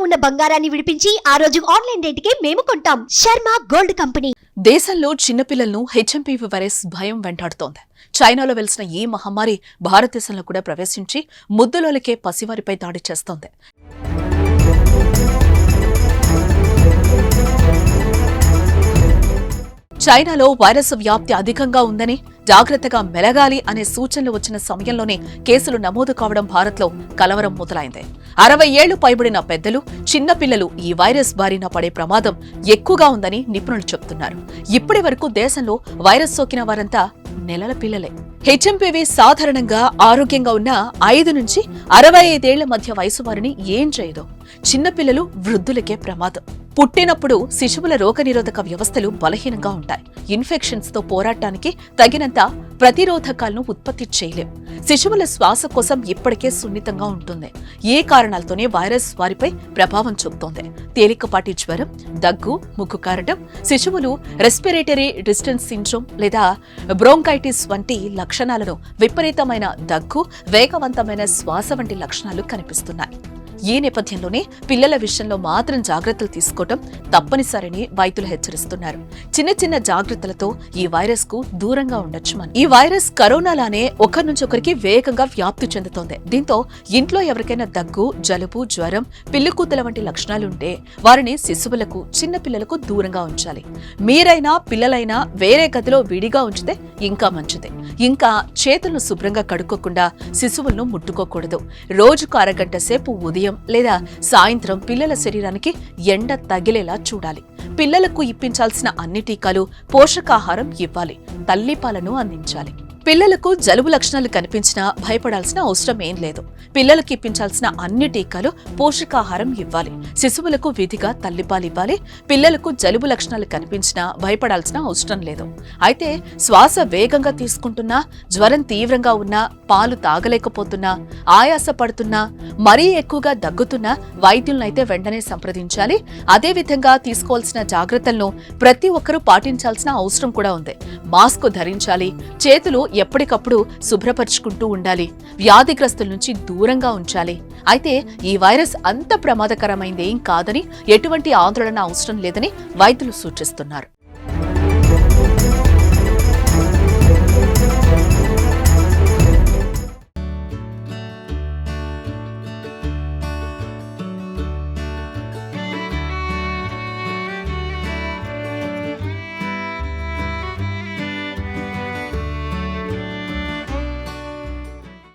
ఉన్న బంగారాన్ని విడిపించి ఆ రోజు ఆన్లైన్ రేటుకే మేము కొంటాం. Sharma gold company. దేశంలో చిన్నపిల్లలను హెచ్ఎంపీవీ వైరస్ భయం వెంటాడుతోంది. చైనాలో వెలిసిన ఈ మహమ్మారి భారతదేశంలో కూడా ప్రవేశించి ముద్దులోలికే పసివారిపై దాడి చేస్తోంది. చైనాలో వైరస్ వ్యాప్తి అధికంగా ఉందని, జాగ్రత్తగా మెలగాలి అనే సూచనలు వచ్చిన సమయంలోనే కేసులు నమోదు కావడం భారత్లో కలవరం మొదలైంది. 60 ఏళ్లు పైబడిన పెద్దలు, చిన్నపిల్లలు ఈ వైరస్ బారిన పడే ప్రమాదం ఎక్కువగా ఉందని నిపుణులు చెబుతున్నారు. ఇప్పటి వరకు దేశంలో వైరస్ సోకిన వారంతా నెలల పిల్లలే. హెచ్ఎంపీవీ సాధారణంగా ఆరోగ్యంగా ఉన్న 5 నుంచి 65 ఏళ్ల మధ్య వయసు వారిని ఏం చేయదు. చిన్నపిల్లలు, వృద్ధులకే ప్రమాదం. పుట్టినప్పుడు శిశువుల రోగనిరోధక వ్యవస్థలు బలహీనంగా ఉంటాయి. ఇన్ఫెక్షన్స్ తో పోరాటానికి తగినంత ప్రతిరోధకాలను ఉత్పత్తి చేయలేం. శిశువుల శ్వాసకోశం ఇప్పటికే సున్నితంగా ఉంటుంది. ఏ కారణాలతోనే వైరస్ వారిపై ప్రభావం చూపుతోంది. తేలికపాటి జ్వరం, దగ్గు, ముక్కు కారడం, శిశువులు రెస్పిరేటరీ డిస్టెన్స్ సిండ్రోమ్ లేదా బ్రోంకైటిస్ వంటి లక్షణాలను, విపరీతమైన దగ్గు, వేగవంతమైన శ్వాస వంటి లక్షణాలు కనిపిస్తున్నాయి. ఈ నేపథ్యంలోనే పిల్లల విషయంలో మాత్రం జాగ్రత్తలు తీసుకోవడం తప్పనిసరిని వైద్యులు హెచ్చరిస్తున్నారు. చిన్న చిన్న జాగ్రత్తలతో ఈ వైరస్ కు దూరంగా ఉండొచ్చు. ఈ వైరస్ కరోనాలానే ఒకరి నుంచి ఒకరికి వేగంగా వ్యాప్తి చెందుతోంది. దీంతో ఇంట్లో ఎవరికైనా దగ్గు, జలుబు, జ్వరం, పిల్లికూతల వంటి లక్షణాలుంటే వారిని శిశువులకు, చిన్న పిల్లలకు దూరంగా ఉంచాలి. మీరైనా పిల్లలైనా వేరే గదిలో విడిగా ఉంచితే ఇంకా మంచిది. ఇంకా చేతులను శుభ్రంగా కడుక్కోకుండా శిశువులను ముట్టుకోకూడదు. రోజుకు అరగంట సేపు ఉదయం లేదా సాయంత్రం పిల్లల శరీరానికి ఎండ తగిలేలా చూడాలి. పిల్లలకు ఇప్పించాల్సిన అన్ని టీకాలు, పోషకాహారం ఇవ్వాలి. తల్లిపాలను అందించాలి. పిల్లలకు జలుబు లక్షణాలు కనిపించినా భయపడాల్సిన అవసరం ఏం లేదు. పిల్లలకు ఇప్పించాల్సిన అన్ని టీకాలు, పోషకాహారం ఇవ్వాలి. శిశువులకు విధిగా తల్లిపాలు ఇవ్వాలి. పిల్లలకు జలుబు లక్షణాలు కనిపించినా భయపడాల్సిన అవసరం లేదు. అయితే శ్వాస వేగంగా తీసుకుంటున్నా, జ్వరం తీవ్రంగా ఉన్నా, పాలు తాగలేకపోతున్నా, ఆయాస పడుతున్నా, మరీ ఎక్కువగా దగ్గుతున్నా వైద్యులనైతే వెంటనే సంప్రదించాలి. అదేవిధంగా తీసుకోవాల్సిన జాగ్రత్తలను ప్రతి ఒక్కరూ పాటించాల్సిన అవసరం కూడా ఉంది. మాస్క్ ధరించాలి. చేతులు ఎప్పటికప్పుడు శుభ్రపరుచుకుంటూ ఉండాలి. వ్యాధిగ్రస్తుల నుంచి దూరంగా ఉంచాలి. అయితే ఈ వైరస్ అంత ప్రమాదకరమైందేం కాదని, ఎటువంటి ఆందోళన అవసరం లేదని వైద్యులు సూచిస్తున్నారు.